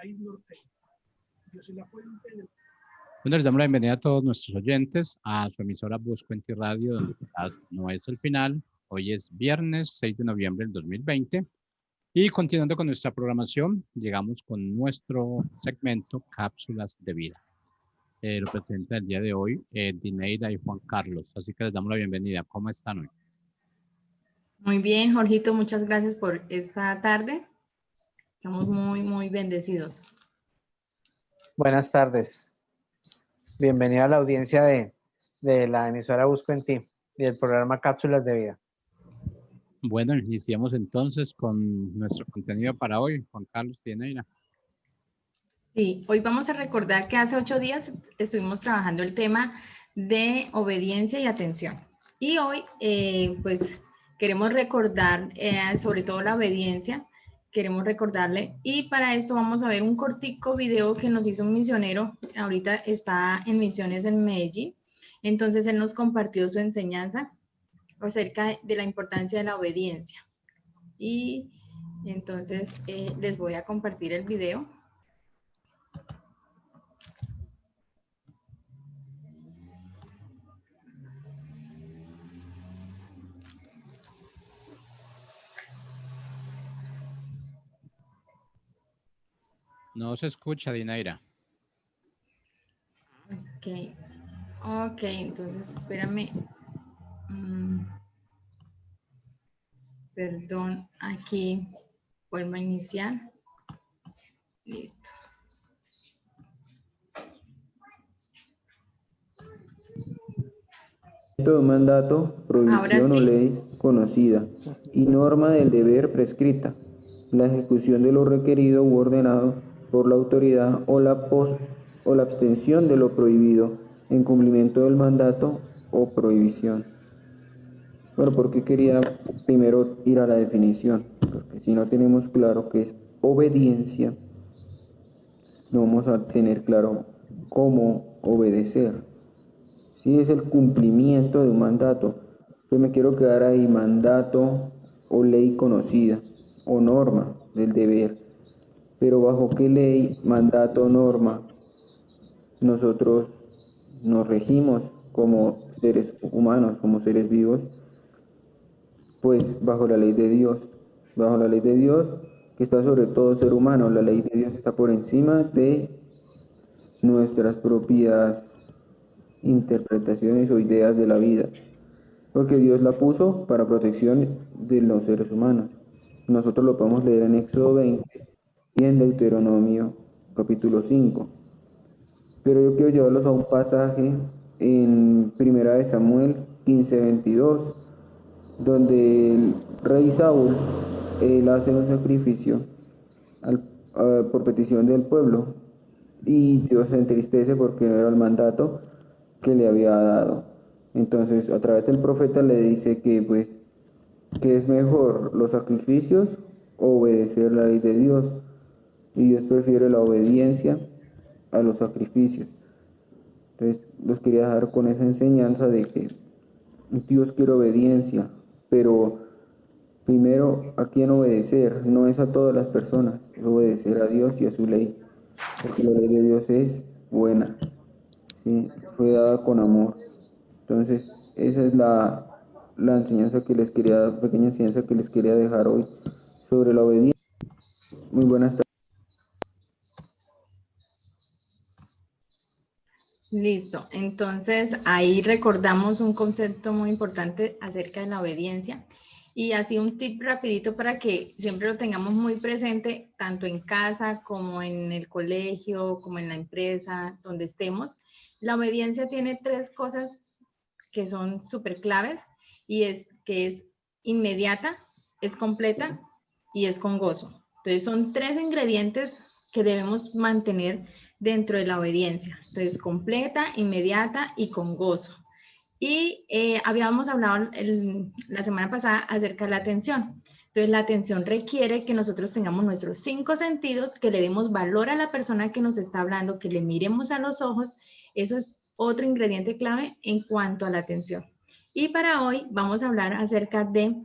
país norteño. Yo soy la fuente del... Bueno, les damos la bienvenida a todos nuestros oyentes a su emisora Buscuenti Radio, donde quizás no es el final. Hoy es viernes 6 de noviembre del 2020 y continuando con nuestra programación, llegamos con nuestro segmento Cápsulas de Vida. Lo presenta el día de hoy Dineira y Juan Carlos, así que les damos la bienvenida. ¿Cómo están hoy? Muy bien, Jorgito, muchas gracias por esta tarde. Estamos muy bendecidos. Buenas tardes. Bienvenido a la audiencia de la emisora Busco en Ti y el programa Cápsulas de Vida. Bueno, iniciamos entonces con nuestro contenido para hoy. Juan Carlos, Dineira. Sí, hoy vamos a recordar que hace 8 días estuvimos trabajando el tema de obediencia y atención. Y hoy, pues, queremos recordar sobre todo la obediencia. Queremos recordarle, y para esto vamos a ver un cortico video que nos hizo un misionero. Ahorita está en misiones en Medellín. Entonces, él nos compartió su enseñanza acerca de la importancia de la obediencia. Y entonces, les voy a compartir el video. No se escucha, Dineira. Ok, entonces espérame. Perdón, aquí vuelvo a iniciar. Listo. De un mandato, prohibición o ley conocida y norma del deber prescrita, la ejecución de lo requerido u ordenado por la autoridad o la abstención de lo prohibido en cumplimiento del mandato o prohibición. Bueno, ¿por qué quería primero ir a la definición? Porque si no tenemos claro qué es obediencia, no vamos a tener claro cómo obedecer. Sí, es el cumplimiento de un mandato. Yo me quiero quedar ahí, mandato o ley conocida o norma del deber. Pero ¿bajo qué ley, mandato o norma nosotros nos regimos como seres humanos, como seres vivos? Pues bajo la ley de Dios. Bajo la ley de Dios que está sobre todo ser humano. La ley de Dios está por encima de nuestras propias interpretaciones o ideas de la vida, porque Dios la puso para protección de los seres humanos. Nosotros lo podemos leer en Éxodo 20 y en Deuteronomio capítulo 5. Pero yo quiero llevarlos a un pasaje en Primera de Samuel 15:22, donde el rey Saúl él hace un sacrificio por petición del pueblo, y Dios se entristece porque no era el mandato que le había dado. Entonces, a través del profeta le dice que es mejor, los sacrificios o obedecer la ley de Dios. Y Dios prefiere la obediencia a los sacrificios. Entonces, los quería dejar con esa enseñanza de que Dios quiere obediencia, pero primero, ¿a quién obedecer? No es a todas las personas, es obedecer a Dios y a su ley, porque la ley de Dios es buena, ¿sí? Fue dada con amor. Entonces, esa es la enseñanza que les quería, pequeña enseñanza que les quería dejar hoy sobre la obediencia. Muy buenas tardes. Listo, entonces ahí recordamos un concepto muy importante acerca de la obediencia, y así un tip rapidito para que siempre lo tengamos muy presente, tanto en casa como en el colegio, como en la empresa, donde estemos. La obediencia tiene 3 cosas que son súper claves, y es que es inmediata, es completa y es con gozo. Entonces son 3 ingredientes que debemos mantener dentro de la obediencia. Entonces, completa, inmediata y con gozo. Y habíamos hablado la semana pasada acerca de la atención. Entonces, la atención requiere que nosotros tengamos nuestros 5 sentidos, que le demos valor a la persona que nos está hablando, que le miremos a los ojos. Eso es otro ingrediente clave en cuanto a la atención. Y para hoy vamos a hablar acerca de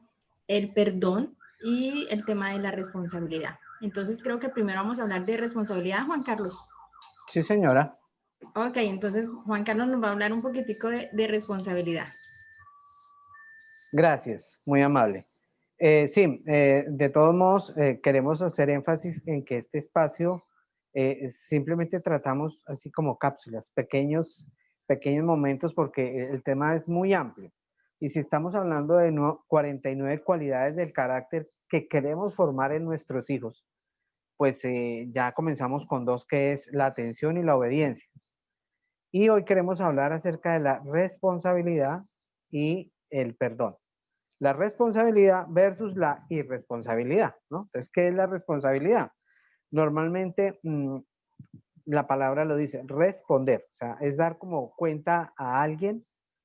el perdón y el tema de la responsabilidad. Entonces creo que primero vamos a hablar de responsabilidad, Juan Carlos. Sí, señora. Ok, entonces Juan Carlos nos va a hablar un poquitico de responsabilidad. Gracias, muy amable. Sí, de todos modos, queremos hacer énfasis en que este espacio simplemente tratamos así como cápsulas, pequeños momentos, porque el tema es muy amplio. Y si estamos hablando de 49 cualidades del carácter que queremos formar en nuestros hijos, pues ya comenzamos con 2, que es la atención y la obediencia. Y hoy queremos hablar acerca de la responsabilidad y el perdón. La responsabilidad versus la irresponsabilidad, ¿no? Entonces, ¿qué es la responsabilidad? Normalmente la palabra lo dice, responder, o sea, es dar como cuenta a alguien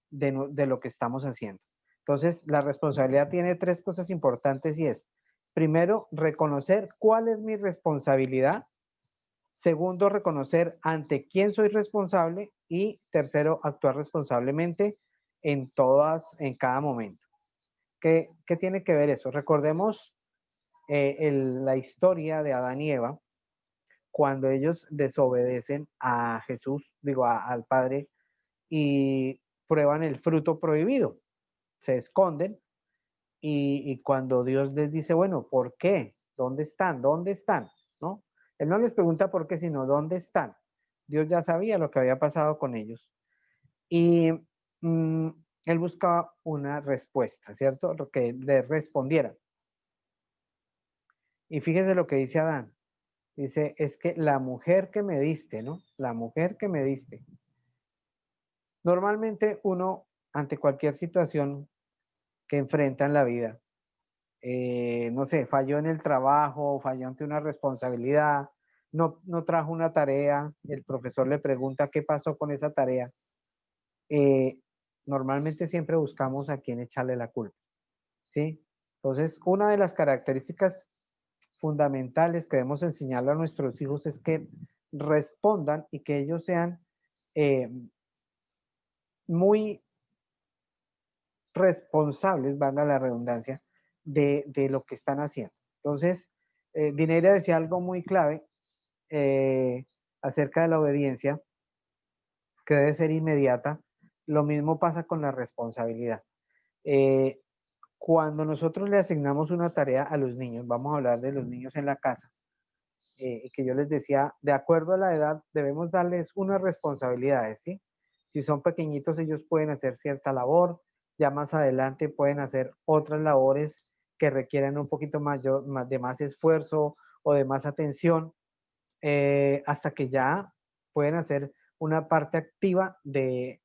de lo que estamos haciendo. Entonces, la responsabilidad tiene 3 cosas importantes y es, primero, reconocer cuál es mi responsabilidad. Segundo, reconocer ante quién soy responsable. Y tercero, actuar responsablemente en cada momento. ¿Qué tiene que ver eso? Recordemos la historia de Adán y Eva, cuando ellos desobedecen a Jesús, al Padre, y prueban el fruto prohibido. Se esconden y cuando Dios les dice, bueno, ¿por qué? ¿Dónde están? ¿Dónde están? ¿No? Él no les pregunta por qué, sino ¿dónde están? Dios ya sabía lo que había pasado con ellos. Y él buscaba una respuesta, ¿cierto? Lo que le respondieran. Y fíjese lo que dice Adán. Dice, es que la mujer que me diste, ¿no? La mujer que me diste. Normalmente uno, ante cualquier situación que enfrenta en la vida, no sé, falló en el trabajo, falló ante una responsabilidad, no trajo una tarea, el profesor le pregunta qué pasó con esa tarea. Normalmente siempre buscamos a quién echarle la culpa, ¿sí? Entonces, una de las características fundamentales que debemos enseñarle a nuestros hijos es que respondan y que ellos sean muy responsables, valga la redundancia, de lo que están haciendo. Entonces, Dineira decía algo muy clave acerca de la obediencia, que debe ser inmediata. Lo mismo pasa con la responsabilidad. Cuando nosotros le asignamos una tarea a los niños, vamos a hablar de los niños en la casa, que yo les decía, de acuerdo a la edad, debemos darles unas responsabilidades, ¿sí? Si son pequeñitos, ellos pueden hacer cierta labor, ya más adelante pueden hacer otras labores que requieran un poquito de más esfuerzo o de más atención, hasta que ya pueden hacer una parte activa de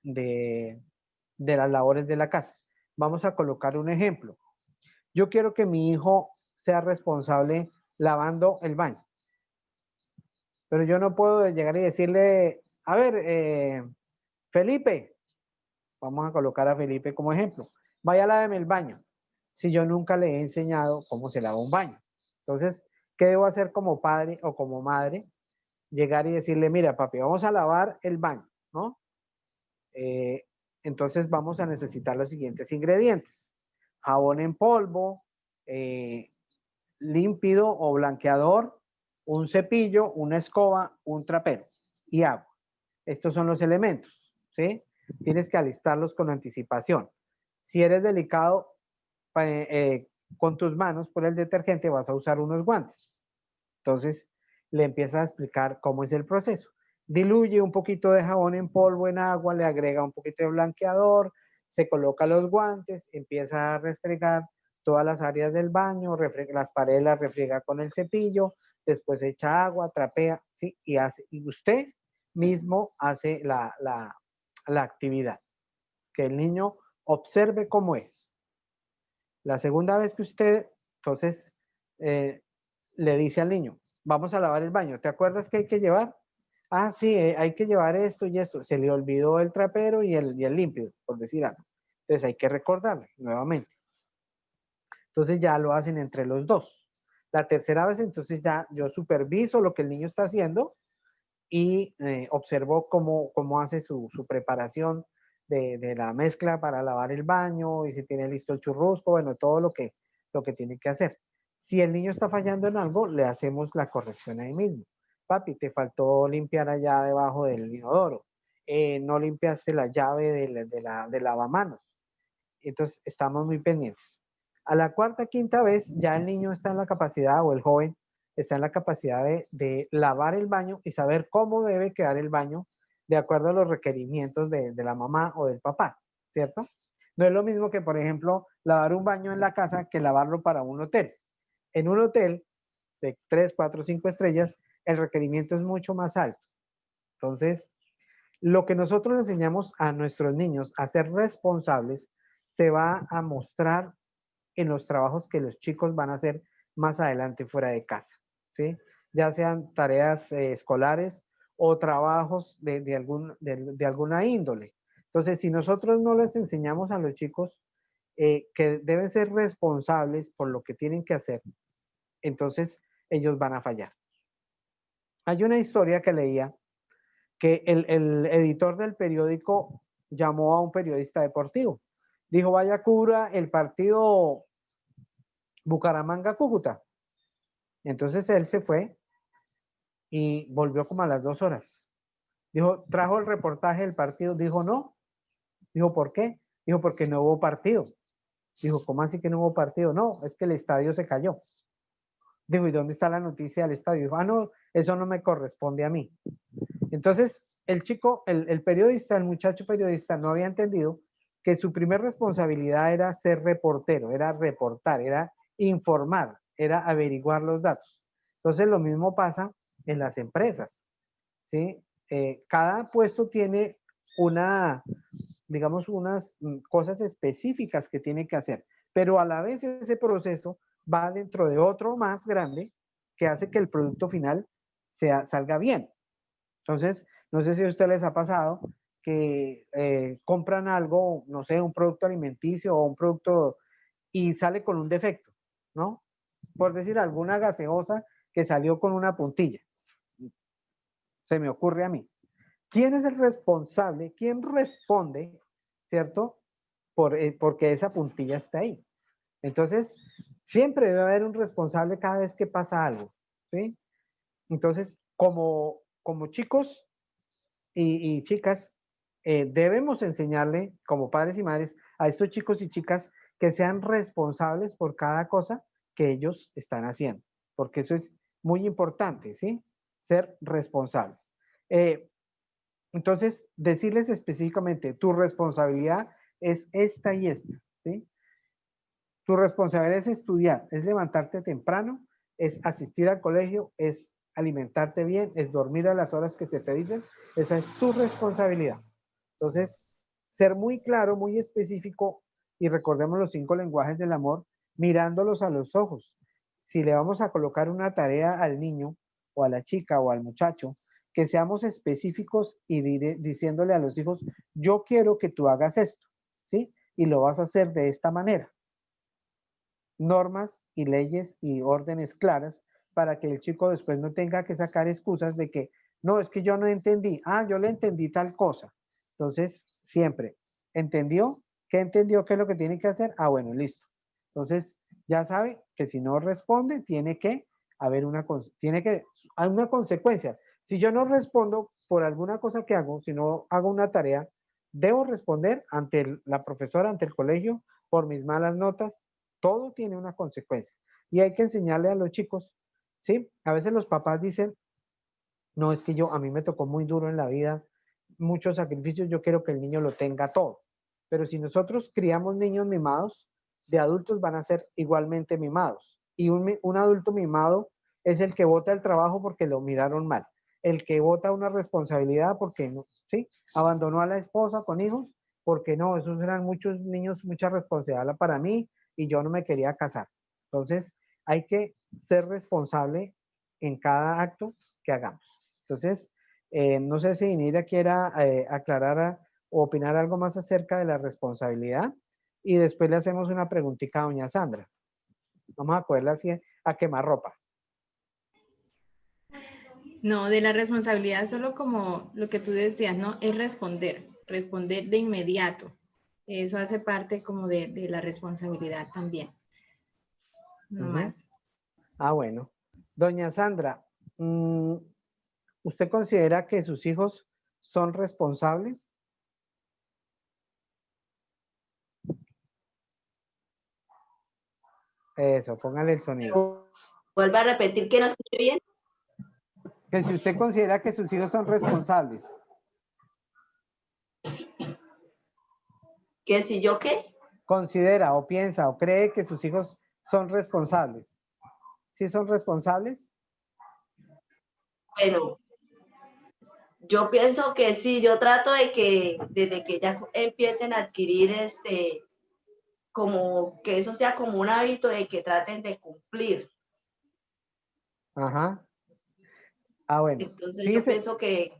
las labores de la casa. Vamos a colocar un ejemplo. Yo quiero que mi hijo sea responsable lavando el baño. Pero yo no puedo llegar y decirle, a ver, Felipe, vamos a colocar a Felipe como ejemplo, vaya a lavarme el baño, si yo nunca le he enseñado cómo se lava un baño. Entonces, ¿qué debo hacer como padre o como madre? Llegar y decirle, mira, papi, vamos a lavar el baño, ¿no? Entonces vamos a necesitar los siguientes ingredientes: jabón en polvo, límpido o blanqueador, un cepillo, una escoba, un trapero y agua. Estos son los elementos, ¿sí? Tienes que alistarlos con anticipación. Si eres delicado con tus manos por el detergente, vas a usar unos guantes. Entonces, le empiezas a explicar cómo es el proceso. Diluye un poquito de jabón en polvo en agua, le agrega un poquito de blanqueador, se coloca los guantes, empieza a restregar todas las áreas del baño, las paredes las refriega con el cepillo, después echa agua, trapea, ¿sí? Y usted mismo hace la actividad. Que el niño observe cómo es. La segunda vez que usted, entonces, le dice al niño, vamos a lavar el baño, ¿te acuerdas que hay que llevar? Ah, sí, hay que llevar esto y esto. Se le olvidó el trapero y el límpido, por decir algo. Entonces hay que recordarle nuevamente. Entonces ya lo hacen entre los dos. La tercera vez, entonces ya yo superviso lo que el niño está haciendo y observo cómo hace su preparación de la mezcla para lavar el baño, y si tiene listo el churrusco, bueno, todo lo que tiene que hacer. Si el niño está fallando en algo, le hacemos la corrección ahí mismo. Papi, te faltó limpiar allá debajo del inodoro. No limpiaste la llave de lavamanos. Entonces, estamos muy pendientes. A la cuarta, quinta vez, ya el niño está en la capacidad, o el joven está en la capacidad de lavar el baño y saber cómo debe quedar el baño de acuerdo a los requerimientos de la mamá o del papá, ¿cierto? No es lo mismo que, por ejemplo, lavar un baño en la casa que lavarlo para un hotel. En un hotel de 3, 4, 5 estrellas, el requerimiento es mucho más alto. Entonces, lo que nosotros le enseñamos a nuestros niños a ser responsables se va a mostrar en los trabajos que los chicos van a hacer más adelante fuera de casa, ¿sí? Ya sean tareas escolares o trabajos de alguna índole. Entonces, si nosotros no les enseñamos a los chicos que deben ser responsables por lo que tienen que hacer, entonces ellos van a fallar. Hay una historia que leía que el editor del periódico llamó a un periodista deportivo. Dijo, vaya, cubra el partido Bucaramanga-Cúcuta. Entonces él se fue y volvió como a las 2 horas. Dijo, ¿trajo el reportaje del partido? Dijo, no. Dijo, ¿por qué? Dijo, porque no hubo partido. Dijo, ¿cómo así que no hubo partido? No, es que el estadio se cayó. Dijo, ¿y dónde está la noticia del estadio? Dijo, no, eso no me corresponde a mí. Entonces, el chico, el periodista, el muchacho periodista no había entendido que su primer responsabilidad era ser reportero, era reportar, era informar, era averiguar los datos. Entonces, lo mismo pasa en las empresas, ¿sí? Cada puesto tiene digamos, unas cosas específicas que tiene que hacer, pero a la vez ese proceso va dentro de otro más grande que hace que el producto final salga bien. Entonces, no sé si a ustedes les ha pasado que compran algo, no sé, un producto alimenticio o un producto y sale con un defecto, ¿no? Por decir, alguna gaseosa que salió con una puntilla. Se me ocurre a mí. ¿Quién es el responsable? ¿Quién responde, cierto? Porque esa puntilla está ahí. Entonces, siempre debe haber un responsable cada vez que pasa algo, ¿sí? Entonces, como chicos y chicas, debemos enseñarle, como padres y madres, a estos chicos y chicas que sean responsables por cada cosa que ellos están haciendo, porque eso es muy importante, ¿sí? Ser responsables. Entonces, decirles específicamente, tu responsabilidad es esta y esta, ¿sí? Tu responsabilidad es estudiar, es levantarte temprano, es asistir al colegio, es alimentarte bien, es dormir a las horas que se te dicen. Esa es tu responsabilidad. Entonces, ser muy claro, muy específico, y recordemos los 5 lenguajes del amor, mirándolos a los ojos. Si le vamos a colocar una tarea al niño o a la chica o al muchacho, que seamos específicos y diciéndole a los hijos, yo quiero que tú hagas esto, ¿sí? Y lo vas a hacer de esta manera. Normas y leyes y órdenes claras para que el chico después no tenga que sacar excusas de que, no, es que yo no entendí, yo le entendí tal cosa. Entonces, siempre, ¿entendió? ¿Qué entendió? ¿Qué es lo que tiene que hacer? Bueno, listo. Entonces, ya sabe que si no responde, tiene que haber una consecuencia. Si yo no respondo por alguna cosa que hago, si no hago una tarea, debo responder ante la profesora, ante el colegio, por mis malas notas. Todo tiene una consecuencia y hay que enseñarle a los chicos, ¿sí? A veces los papás dicen, no, es que a mí me tocó muy duro en la vida, muchos sacrificios, yo quiero que el niño lo tenga todo. Pero si nosotros criamos niños mimados, de adultos van a ser igualmente mimados. Y un adulto mimado es el que bota el trabajo porque lo miraron mal, el que bota una responsabilidad porque no, ¿sí? Abandonó a la esposa con hijos, porque no, esos eran muchos niños, mucha responsabilidad para mí, y yo no me quería casar. Entonces, hay que ser responsable en cada acto que hagamos. Entonces, no sé si Inira quiera aclarar o opinar algo más acerca de la responsabilidad, y después le hacemos una preguntita a doña Sandra. Vamos a cogerla así a quemarropa. No, de la responsabilidad solo como lo que tú decías, ¿no? Es responder de inmediato. Eso hace parte como de la responsabilidad también. No más. Ah, bueno. Doña Sandra, ¿usted considera que sus hijos son responsables? Eso, póngale el sonido. Vuelva a repetir que no escuché bien. Que si usted considera que sus hijos son responsables. ¿Que si yo qué? Considera o piensa o cree que sus hijos son responsables. ¿Sí son responsables? Bueno, yo pienso que sí, yo trato de que desde que ya empiecen a adquirir como que eso sea como un hábito de que traten de cumplir. Ajá. Ah, bueno. Entonces Fíjese. yo pienso que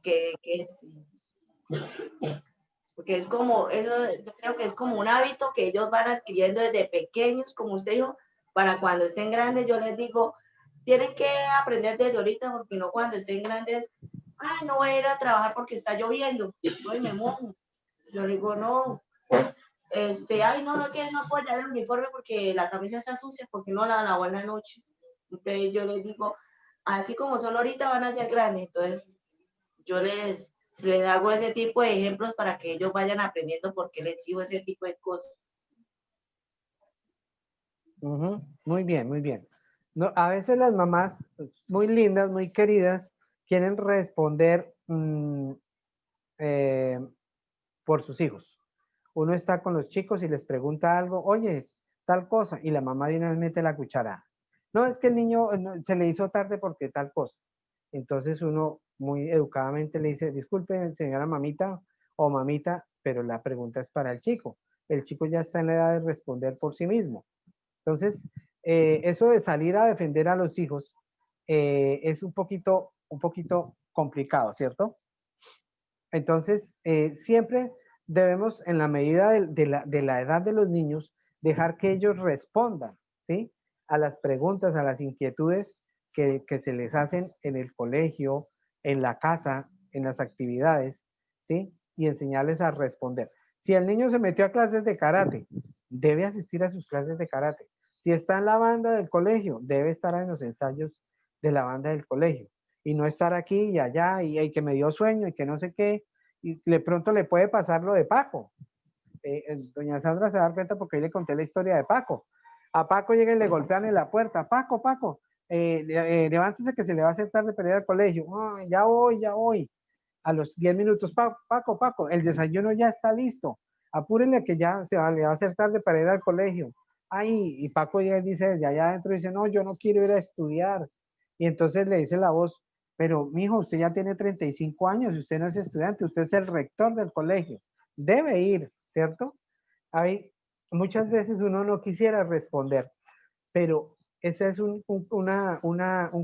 sí. Porque es como, eso, yo creo que es como un hábito que ellos van adquiriendo desde pequeños, como usted dijo, para cuando estén grandes, yo les digo, tienen que aprender desde ahorita, porque no cuando estén grandes, ay, no voy a ir a trabajar porque está lloviendo, hoy me mojo. Yo le digo, no, ay, no, que no puedo llevar el uniforme porque la camisa está sucia, porque no la lavó en la noche. Entonces yo les digo, así como son ahorita van a ser grandes, entonces yo les hago ese tipo de ejemplos para que ellos vayan aprendiendo por qué les digo ese tipo de cosas. Muy bien, muy bien. No, a veces las mamás, muy lindas, muy queridas, quieren responder por sus hijos. Uno está con los chicos y les pregunta algo, oye, tal cosa, y la mamá de una vez mete la cuchara. No, es que el niño se le hizo tarde porque tal cosa. Entonces uno muy educadamente le dice, disculpe, señora mamita o mamita, pero la pregunta es para el chico. El chico ya está en la edad de responder por sí mismo. Entonces, eso de salir a defender a los hijos es un poquito complicado, ¿cierto? Entonces, siempre debemos, en la medida de la edad de los niños, dejar que ellos respondan, ¿sí? A las preguntas, a las inquietudes que se les hacen en el colegio, en la casa, en las actividades, ¿sí? Y enseñarles a responder. Si el niño se metió a clases de karate, debe asistir a sus clases de karate. Si está en la banda del colegio, debe estar en los ensayos de la banda del colegio y no estar aquí y allá y que me dio sueño y que no sé qué, y de pronto le puede pasar lo de Paco. Doña Sandra se da cuenta porque ahí le conté la historia de Paco. A Paco llega y le golpean en la puerta, Paco, levántese que se le va a hacer tarde para ir al colegio. Oh, ya voy. A los 10 minutos, Paco, el desayuno ya está listo. Apúrenle que ya le va a hacer tarde para ir al colegio. Ay, y Paco llega y dice, ya allá adentro dice, no, yo no quiero ir a estudiar. Y entonces le dice la voz, pero mijo, usted ya tiene 35 años y usted no es estudiante, usted es el rector del colegio. Debe ir, ¿cierto? Ahí muchas veces uno no quisiera responder, pero ese es un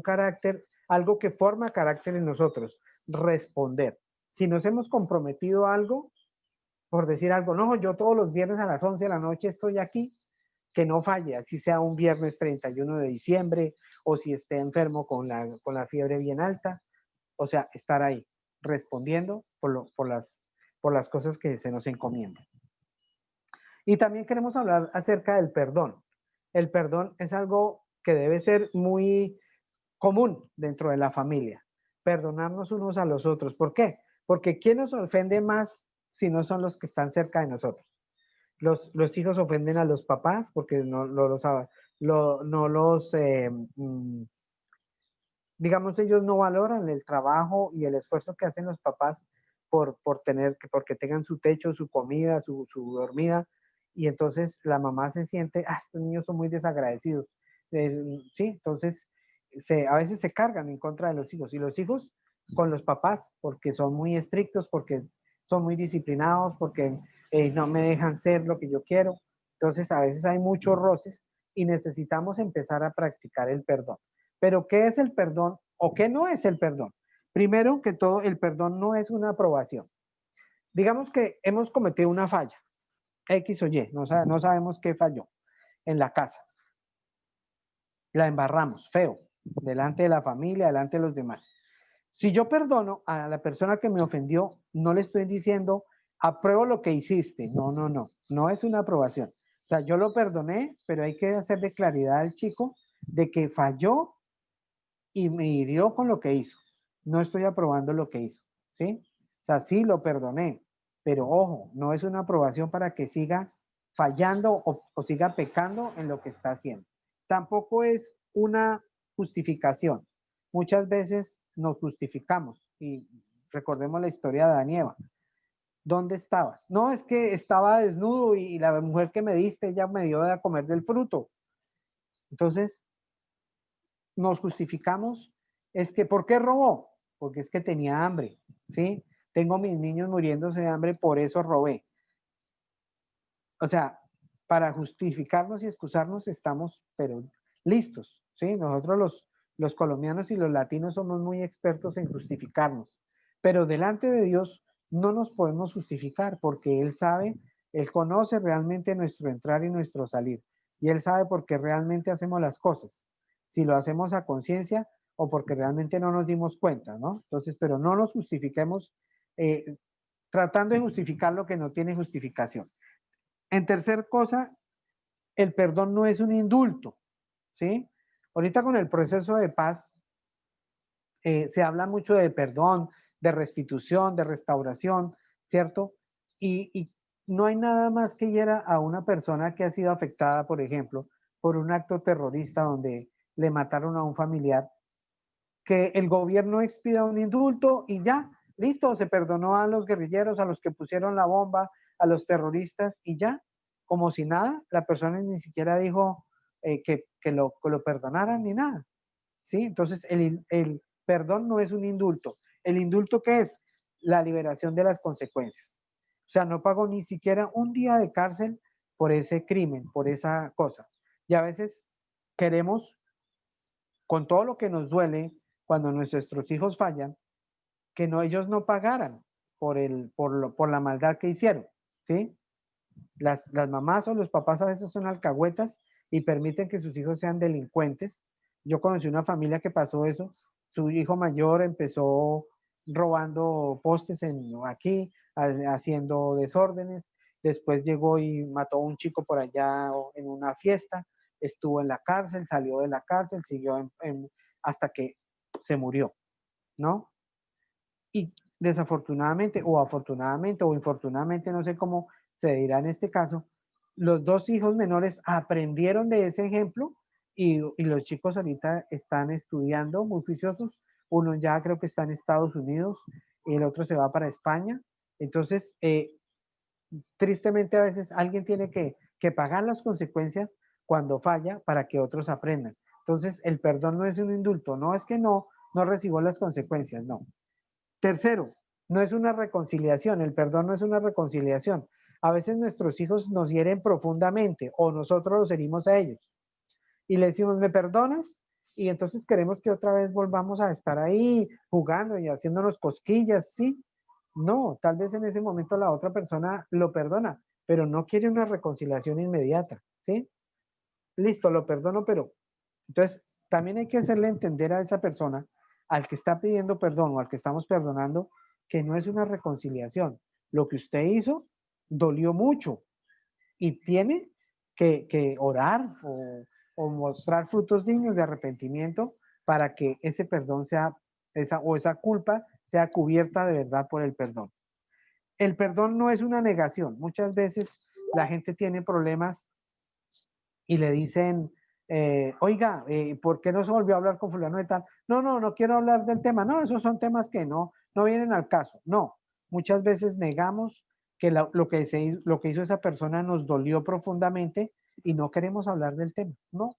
carácter, algo que forma carácter en nosotros, responder. Si nos hemos comprometido a algo, por decir algo, no, yo todos los viernes a las 11 de la noche estoy aquí, que no falle, así sea un viernes 31 de diciembre o si esté enfermo con la fiebre bien alta, o sea, estar ahí respondiendo por las cosas que se nos encomiendan. Y también queremos hablar acerca del perdón. El perdón es algo que debe ser muy común dentro de la familia. Perdonarnos unos a los otros. ¿Por qué? Porque ¿quién nos ofende más si no son los que están cerca de nosotros? Los hijos ofenden a los papás porque digamos, ellos no valoran el trabajo y el esfuerzo que hacen los papás porque tengan su techo, su comida, su dormida, y entonces la mamá se siente, estos niños son muy desagradecidos. Sí, entonces a veces se cargan en contra de los hijos, y los hijos con los papás, porque son muy estrictos, porque son muy disciplinados, porque no me dejan ser lo que yo quiero. Entonces a veces hay muchos roces y necesitamos empezar a practicar el perdón. Pero ¿qué es el perdón o qué no es el perdón? Primero que todo, el perdón no es una aprobación. Digamos que hemos cometido una falla, X o Y, no sabemos qué falló en la casa. La embarramos, feo, delante de la familia, delante de los demás. Si yo perdono a la persona que me ofendió, no le estoy diciendo, apruebo lo que hiciste. No es una aprobación. O sea, yo lo perdoné, pero hay que hacerle claridad al chico de que falló y me hirió con lo que hizo. No estoy aprobando lo que hizo, ¿sí? O sea, sí lo perdoné, pero ojo, no es una aprobación para que siga fallando o siga pecando en lo que está haciendo. Tampoco es una justificación. Muchas veces nos justificamos y recordemos la historia de Adán y Eva. ¿Dónde estabas? No, es que estaba desnudo y la mujer que me diste, ella me dio de comer del fruto. Entonces, nos justificamos, es que, ¿por qué robó? Porque es que tenía hambre, ¿sí? Tengo mis niños muriéndose de hambre, por eso robé. O sea, para justificarnos y excusarnos estamos, pero listos, ¿sí? Nosotros los colombianos y los latinos somos muy expertos en justificarnos, pero delante de Dios no nos podemos justificar porque Él sabe, Él conoce realmente nuestro entrar y nuestro salir, y Él sabe por qué realmente hacemos las cosas, si lo hacemos a conciencia o porque realmente no nos dimos cuenta, ¿no? Entonces, pero no nos justifiquemos tratando de justificar lo que no tiene justificación. En tercer cosa, el perdón no es un indulto, ¿sí? Ahorita con el proceso de paz se habla mucho de perdón, de restitución, de restauración, ¿cierto? Y no hay nada más que hiera a una persona que ha sido afectada, por ejemplo, por un acto terrorista donde le mataron a un familiar, que el gobierno expida un indulto y ya, listo, se perdonó a los guerrilleros, a los que pusieron la bomba, a los terroristas y ya, como si nada, la persona ni siquiera dijo que lo perdonaran ni nada, ¿sí? Entonces el perdón no es un indulto. ¿El indulto qué es? La liberación de las consecuencias. O sea, no pagó ni siquiera un día de cárcel por ese crimen, por esa cosa. Y a veces queremos, con todo lo que nos duele, cuando nuestros hijos fallan, que no, ellos no pagaran por la maldad que hicieron, ¿sí? Las mamás o los papás a veces son alcahuetas y permiten que sus hijos sean delincuentes. Yo conocí una familia que pasó eso. Su hijo mayor empezó robando postes aquí, haciendo desórdenes. Después llegó y mató a un chico por allá en una fiesta. Estuvo en la cárcel, salió de la cárcel, siguió hasta que se murió, ¿no? Y desafortunadamente o afortunadamente o infortunadamente, no sé cómo se dirá en este caso, los dos hijos menores aprendieron de ese ejemplo y los chicos ahorita están estudiando muy juiciosos. Uno ya creo que está en Estados Unidos y el otro se va para España. Entonces, tristemente a veces alguien tiene que pagar las consecuencias cuando falla para que otros aprendan. Entonces, el perdón no es un indulto, no es que no recibo las consecuencias, no. Tercero, no es una reconciliación, el perdón no es una reconciliación. A veces nuestros hijos nos hieren profundamente o nosotros los herimos a ellos y le decimos, ¿me perdonas? Y entonces queremos que otra vez volvamos a estar ahí jugando y haciéndonos cosquillas, ¿sí? No, tal vez en ese momento la otra persona lo perdona, pero no quiere una reconciliación inmediata, ¿sí? Listo, lo perdono, pero entonces también hay que hacerle entender a esa persona, al que está pidiendo perdón o al que estamos perdonando, que no es una reconciliación. Lo que usted hizo dolió mucho y tiene que orar o mostrar frutos dignos de arrepentimiento para que ese perdón sea, esa culpa sea cubierta de verdad por el perdón. El perdón no es una negación. Muchas veces la gente tiene problemas y le dicen, oiga, ¿por qué no se volvió a hablar con fulano de tal? No quiero hablar del tema. No, esos son temas que no vienen al caso. No, muchas veces negamos que lo que hizo esa persona nos dolió profundamente y no queremos hablar del tema. No.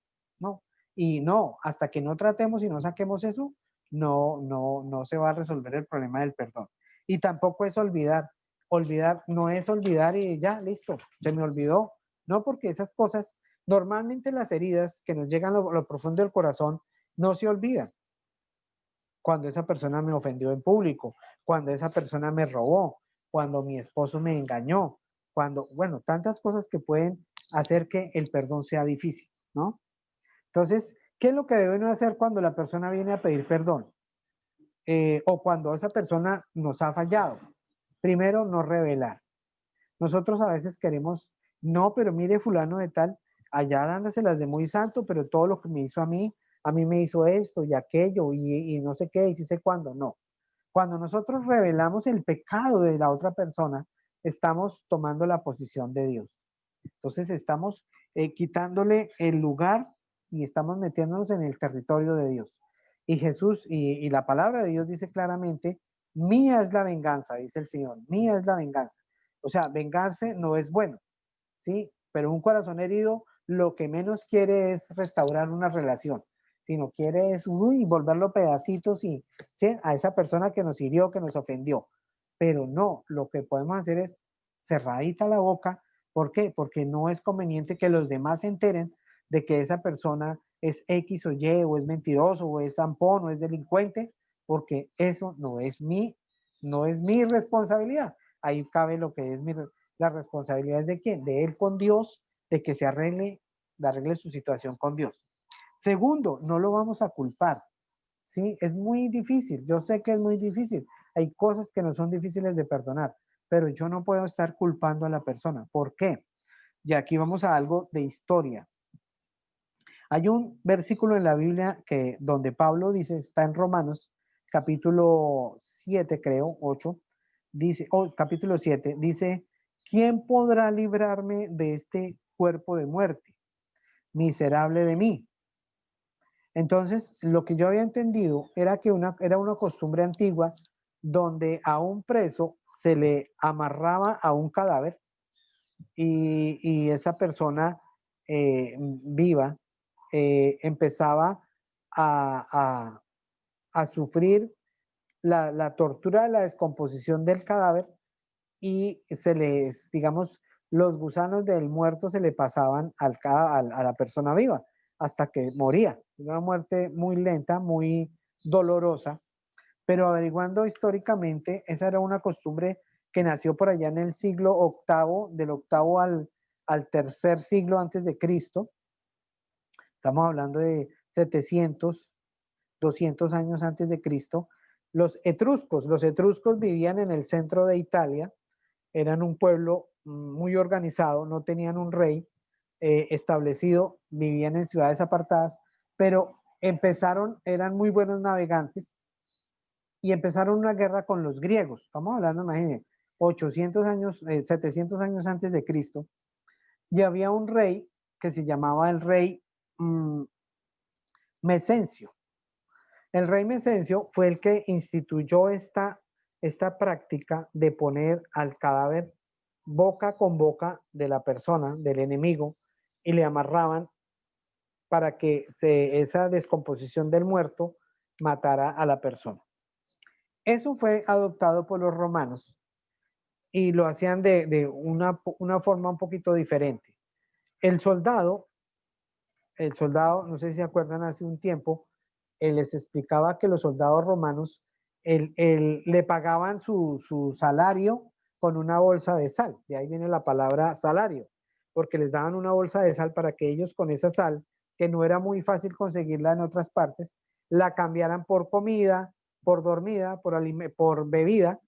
Y no, hasta que no tratemos y no saquemos eso, no se va a resolver el problema del perdón. Y tampoco es olvidar. Olvidar no es olvidar y ya, listo, se me olvidó. No, porque esas cosas, normalmente las heridas que nos llegan a lo profundo del corazón no se olvidan. Cuando esa persona me ofendió en público, cuando esa persona me robó, cuando mi esposo me engañó, bueno, tantas cosas que pueden hacer que el perdón sea difícil, ¿no? Entonces, ¿qué es lo que debemos hacer cuando la persona viene a pedir perdón? O cuando esa persona nos ha fallado. Primero, no revelar. Nosotros a veces queremos, no, pero mire fulano de tal, allá dándoselas de muy santo, pero todo lo que me hizo a mí me hizo esto y aquello y no sé qué, y sí sé cuándo, no. Cuando nosotros revelamos el pecado de la otra persona, estamos tomando la posición de Dios. Entonces estamos quitándole el lugar y estamos metiéndonos en el territorio de Dios. Y Jesús y la palabra de Dios dice claramente, mía es la venganza, dice el Señor, mía es la venganza. O sea, vengarse no es bueno, ¿sí? Pero un corazón herido lo que menos quiere es restaurar una relación, sino quiere es, volverlo pedacitos y, ¿sí? A esa persona que nos hirió, que nos ofendió. Pero no, lo que podemos hacer es cerradita la boca. ¿Por qué? Porque no es conveniente que los demás se enteren de que esa persona es X o Y, o es mentiroso, o es zampón, o es delincuente, porque eso no es mi responsabilidad. Ahí cabe lo que es la responsabilidad de quién, de él con Dios, de que se arregle su situación con Dios. Segundo, no lo vamos a culpar, ¿sí? Es muy difícil, yo sé que es muy difícil, hay cosas que no son difíciles de perdonar, pero yo no puedo estar culpando a la persona. ¿Por qué? Y aquí vamos a algo de historia. Hay un versículo en la Biblia donde Pablo dice, está en Romanos, capítulo 7, creo, 8, dice, capítulo 7, dice, ¿quién podrá librarme de este cuerpo de muerte? Miserable de mí. Entonces, lo que yo había entendido era que era una costumbre antigua donde a un preso se le amarraba a un cadáver y esa persona viva empezaba a sufrir la tortura de la descomposición del cadáver y digamos, los gusanos del muerto se le pasaban a la persona viva hasta que moría. Una muerte muy lenta, muy dolorosa, pero averiguando históricamente, esa era una costumbre que nació por allá en el siglo VIII, del octavo al tercer siglo antes de Cristo. Estamos hablando de 700, 200 años antes de Cristo. Los etruscos vivían en el centro de Italia, eran un pueblo muy organizado, no tenían un rey establecido, vivían en ciudades apartadas, pero eran muy buenos navegantes y empezaron una guerra con los griegos. Estamos hablando, imagínense, 800 años, 700 años antes de Cristo, y había un rey que se llamaba el rey Mecencio. El rey Mecencio fue el que instituyó esta práctica de poner al cadáver boca con boca de la persona, del enemigo, y le amarraban para que esa descomposición del muerto matara a la persona. Eso fue adoptado por los romanos y lo hacían de una forma un poquito diferente. El soldado, no sé si se acuerdan, hace un tiempo, les explicaba que los soldados romanos le pagaban su salario con una bolsa de sal. De ahí viene la palabra salario, porque les daban una bolsa de sal para que ellos con esa sal, que no era muy fácil conseguirla en otras partes, la cambiaran por comida, por dormida, por bebida,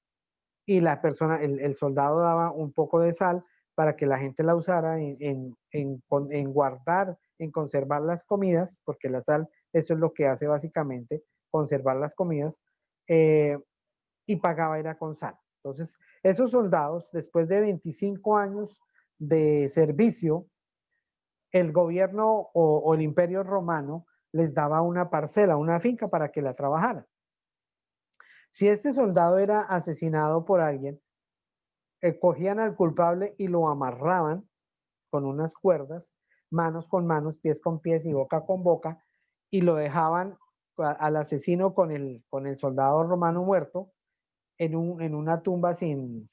y la persona, el soldado daba un poco de sal para que la gente la usara en guardar, en conservar las comidas, porque la sal, eso es lo que hace básicamente, conservar las comidas, y pagaba era con sal. Entonces, esos soldados, después de 25 años de servicio, el gobierno o el imperio romano les daba una parcela, una finca para que la trabajaran. Si este soldado era asesinado por alguien, cogían al culpable y lo amarraban con unas cuerdas, manos con manos, pies con pies y boca con boca, y lo dejaban al asesino con el soldado romano muerto en una tumba sin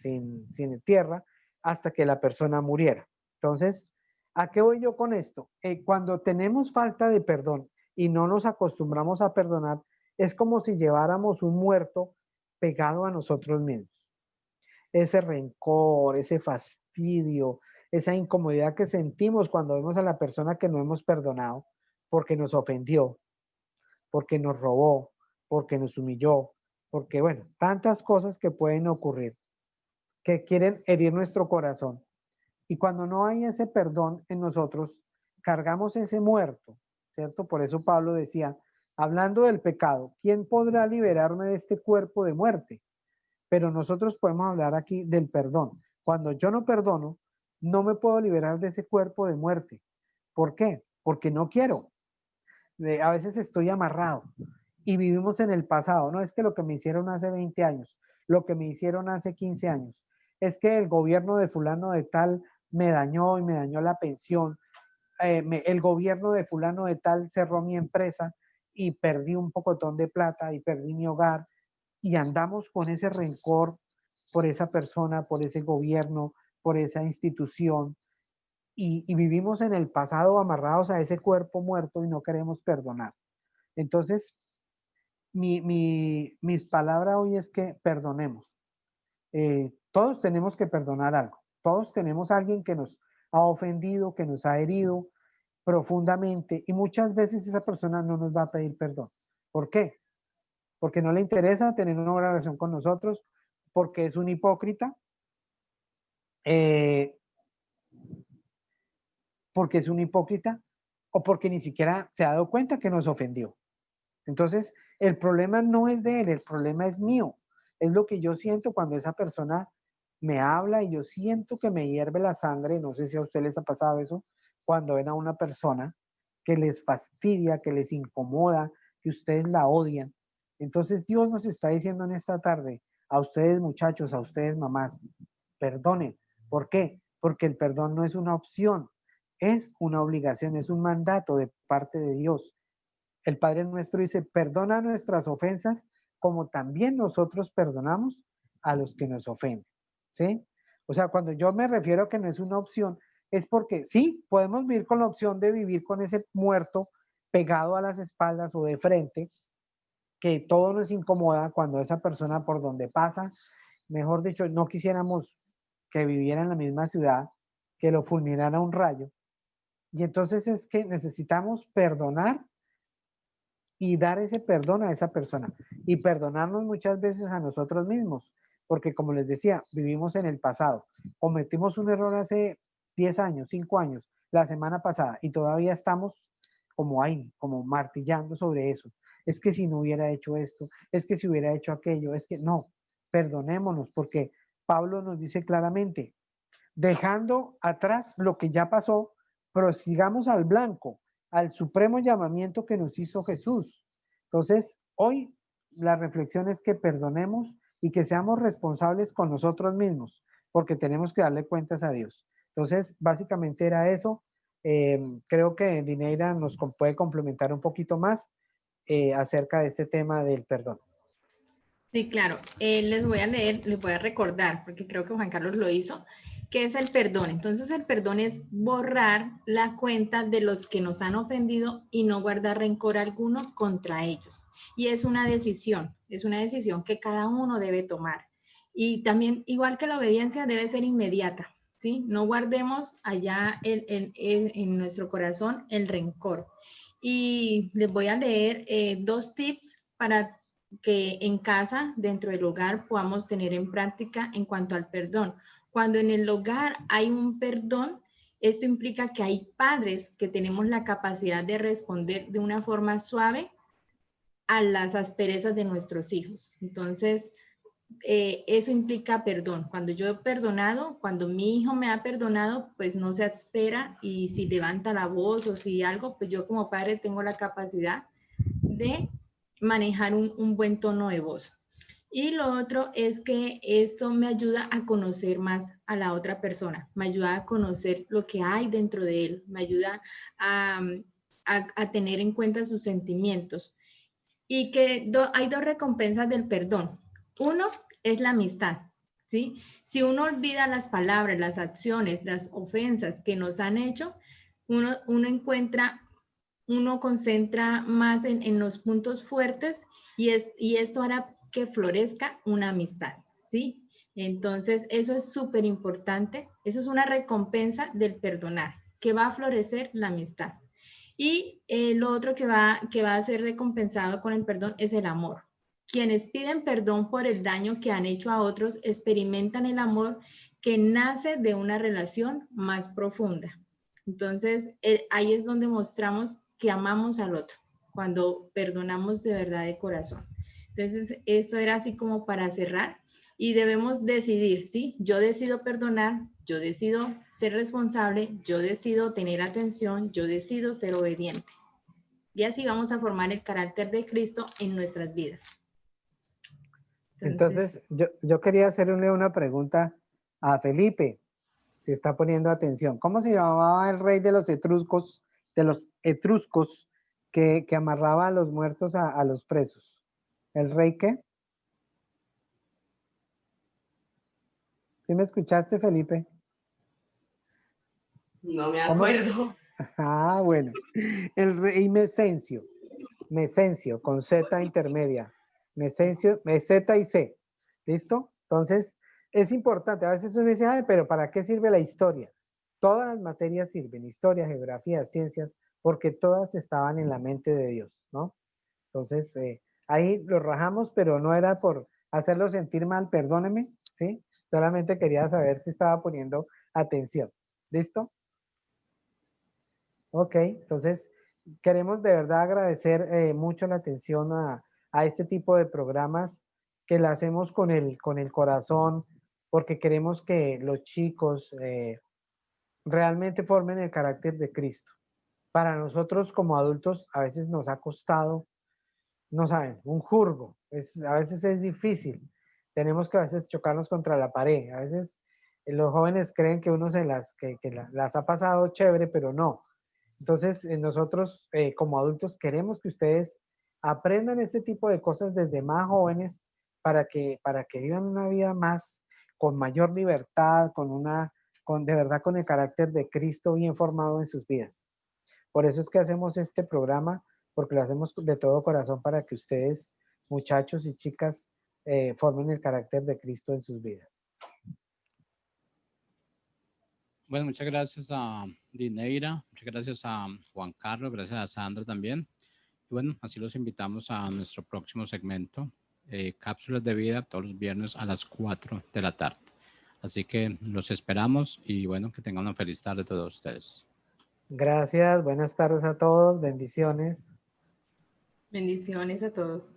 tierra hasta que la persona muriera. Entonces, ¿a qué voy yo con esto? Cuando tenemos falta de perdón y no nos acostumbramos a perdonar, es como si lleváramos un muerto pegado a nosotros mismos. Ese rencor, ese fastidio, esa incomodidad que sentimos cuando vemos a la persona que no hemos perdonado porque nos ofendió, porque nos robó, porque nos humilló, porque bueno, tantas cosas que pueden ocurrir que quieren herir nuestro corazón. Y cuando no hay ese perdón en nosotros, cargamos ese muerto, ¿cierto? Por eso Pablo decía, hablando del pecado, ¿quién podrá liberarme de este cuerpo de muerte? Pero nosotros podemos hablar aquí del perdón. Cuando yo no perdono, no me puedo liberar de ese cuerpo de muerte. ¿Por qué? Porque no quiero. A veces estoy amarrado y vivimos en el pasado. No es que lo que me hicieron hace 20 años, lo que me hicieron hace 15 años, es que el gobierno de fulano de tal me dañó y me dañó la pensión. El gobierno de fulano de tal cerró mi empresa y perdí un pocotón de plata y perdí mi hogar y andamos con ese rencor por esa persona, por ese gobierno, por esa institución y vivimos en el pasado amarrados a ese cuerpo muerto y no queremos perdonar. Entonces, mis palabras hoy es que perdonemos. Todos tenemos que perdonar algo. Todos tenemos a alguien que nos ha ofendido, que nos ha herido profundamente y muchas veces esa persona no nos va a pedir perdón. ¿Por qué? Porque no le interesa tener una buena relación con nosotros, porque es un hipócrita, porque es un hipócrita o porque ni siquiera se ha dado cuenta que nos ofendió. Entonces, el problema no es de él, el problema es mío. Es lo que yo siento cuando esa persona me habla y yo siento que me hierve la sangre. No sé si a ustedes les ha pasado eso, cuando ven a una persona que les fastidia, que les incomoda, que ustedes la odian. Entonces, Dios nos está diciendo en esta tarde, a ustedes muchachos, a ustedes mamás, perdonen. ¿Por qué? Porque el perdón no es una opción, es una obligación, es un mandato de parte de Dios. El Padre nuestro dice, perdona nuestras ofensas como también nosotros perdonamos a los que nos ofenden, ¿sí? O sea, cuando yo me refiero a que no es una opción, es porque sí, podemos vivir con la opción de vivir con ese muerto pegado a las espaldas o de frente, que todo nos incomoda cuando esa persona por donde pasa, mejor dicho, no quisiéramos que viviera en la misma ciudad, que lo fulminara un rayo. Y entonces es que necesitamos perdonar y dar ese perdón a esa persona y perdonarnos muchas veces a nosotros mismos, porque como les decía, vivimos en el pasado, cometimos un error hace 10 años, 5 años, la semana pasada y todavía estamos como ahí, como martillando sobre eso. Es que si no hubiera hecho esto, es que si hubiera hecho aquello, es que no, perdonémonos, porque Pablo nos dice claramente, dejando atrás lo que ya pasó, prosigamos al blanco, al supremo llamamiento que nos hizo Jesús. Entonces, hoy la reflexión es que perdonemos y que seamos responsables con nosotros mismos, porque tenemos que darle cuentas a Dios. Entonces, básicamente era eso. Creo que Dineira nos puede complementar un poquito más acerca de este tema del perdón. Sí, claro. Les voy a leer, les voy a recordar, porque creo que Juan Carlos lo hizo, ¿qué es el perdón? Entonces, el perdón es borrar la cuenta de los que nos han ofendido y no guardar rencor alguno contra ellos. Y es una decisión que cada uno debe tomar. Y también, igual que la obediencia, debe ser inmediata, ¿sí? No guardemos allá en nuestro corazón el rencor. Y les voy a leer 2 tips para que en casa, dentro del hogar, podamos tener en práctica en cuanto al perdón. Cuando en el hogar hay un perdón, esto implica que hay padres que tenemos la capacidad de responder de una forma suave a las asperezas de nuestros hijos. Entonces, eso implica perdón. Cuando yo he perdonado, cuando mi hijo me ha perdonado, pues no se espera y si levanta la voz o si algo, pues yo como padre tengo la capacidad de manejar un buen tono de voz. Y lo otro es que esto me ayuda a conocer más a la otra persona, me ayuda a conocer lo que hay dentro de él, me ayuda a tener en cuenta sus sentimientos. Y que hay 2 recompensas del perdón. Uno es la amistad, ¿sí? Si uno olvida las palabras, las acciones, las ofensas que nos han hecho, uno concentra más en los puntos fuertes y esto hará que florezca una amistad, ¿sí? Entonces, eso es súper importante. Eso es una recompensa del perdonar, que va a florecer la amistad. Y lo otro que va a ser recompensado con el perdón es el amor. Quienes piden perdón por el daño que han hecho a otros experimentan el amor que nace de una relación más profunda. Entonces, ahí es donde mostramos que amamos al otro, cuando perdonamos de verdad de corazón. Entonces, esto era así como para cerrar y debemos decidir, ¿sí? Yo decido perdonar, yo decido ser responsable, yo decido tener atención, yo decido ser obediente. Y así vamos a formar el carácter de Cristo en nuestras vidas. Entonces yo quería hacerle una pregunta a Felipe, si está poniendo atención. ¿Cómo se llamaba el rey de los etruscos que amarraba a los muertos a los presos? ¿El rey qué? ¿Sí me escuchaste, Felipe? No me acuerdo. Ah, bueno. El rey Mecencio, con Z intermedia. Mecencio, Z y C. ¿Listo? Entonces, es importante. A veces uno dice, ay, pero ¿para qué sirve la historia? Todas las materias sirven, historia, geografía, ciencias, porque todas estaban en la mente de Dios, ¿no? Entonces, ahí lo rajamos, pero no era por hacerlo sentir mal, perdóneme, ¿sí? Solamente quería saber si estaba poniendo atención. ¿Listo? Ok, entonces queremos de verdad agradecer mucho la atención a este tipo de programas que la hacemos con el corazón, porque queremos que los chicos realmente formen el carácter de Cristo. Para nosotros como adultos a veces nos ha costado, no saben, un jurgo. A veces es difícil. Tenemos que a veces chocarnos contra la pared. A veces los jóvenes creen que uno las ha pasado chévere, pero no. Entonces, nosotros como adultos queremos que ustedes aprendan este tipo de cosas desde más jóvenes para que vivan una vida más, con mayor libertad, de verdad con el carácter de Cristo bien formado en sus vidas. Por eso es que hacemos este programa, porque lo hacemos de todo corazón para que ustedes, muchachos y chicas, formen el carácter de Cristo en sus vidas. Bueno, muchas gracias a Dineira, muchas gracias a Juan Carlos, gracias a Sandra también. Y bueno, así los invitamos a nuestro próximo segmento, Cápsulas de Vida, todos los viernes a las 4 de la tarde. Así que los esperamos y bueno, que tengan una feliz tarde todos ustedes. Gracias, buenas tardes a todos, bendiciones. Bendiciones a todos.